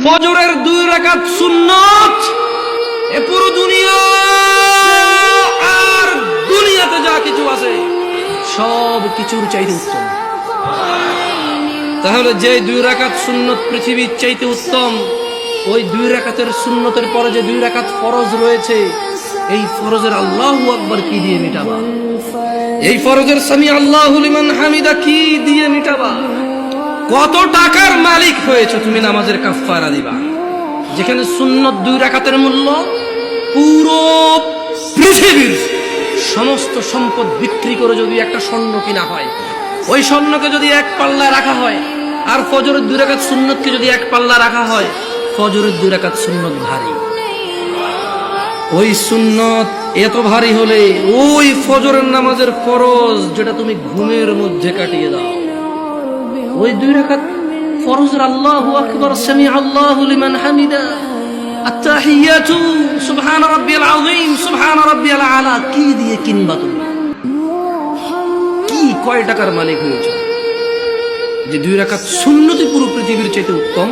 ফজরের 2 রাকাত সুন্নত এ পুরো দুনিয়া আর দুনিয়াতে যা কিছু আছে সব কিছুর চাইতে উত্তম। তাহলে যে 2 রাকাত সুন্নত পৃথিবীর চাইতে উত্তম, ওই 2 রাকাতের সুন্নতের পরে যে 2 রাকাত ফরজ রয়েছে, এই ফরজের আল্লাহু আকবার কি দিয়ে মিটাবা? এই ফরজের সামি আল্লাহু লিমান হামিদা কি দিয়ে মিটাবা? কত টাকার মালিক হয়েছে তুমি নামাজের কাফারা দিবা? যেখানে সুন্নত 2 রাকাতের মূল্য পুরো পৃথিবীর সমস্ত সম্পদ বিক্রি করে যদি একটা স্বর্ণ কিনা হয়, ওই স্বর্ণকে যদি এক পাল্লায় রাখা হয়, আর ফজরের 2 রাকাত সুন্নতকে যদি এক পাল্লা রাখা হয়, ফজরের 2 রাকাত সুন্নত ভারী। ওই সুন্নত এত ভারী হলে ওই ফজরের নামাজের ফরজ যেটা তুমি ঘুমের মধ্যে কাটিয়ে দাও, ওই 2 রাকাত ফরজের আল্লাহু আকবার সামি আল্লাহু লিমান হামিদা আত-তাহিয়াতু সুবহান রাব্বিয়াল আযীম সুবহান রাব্বিয়াল আলা কি দিয়ে কিনবা? তুমি কি কয় টাকার মালিক হয়েছে যে 2 রাকাত সুন্নতই পুরো পৃথিবীর চাইতে উত্তম?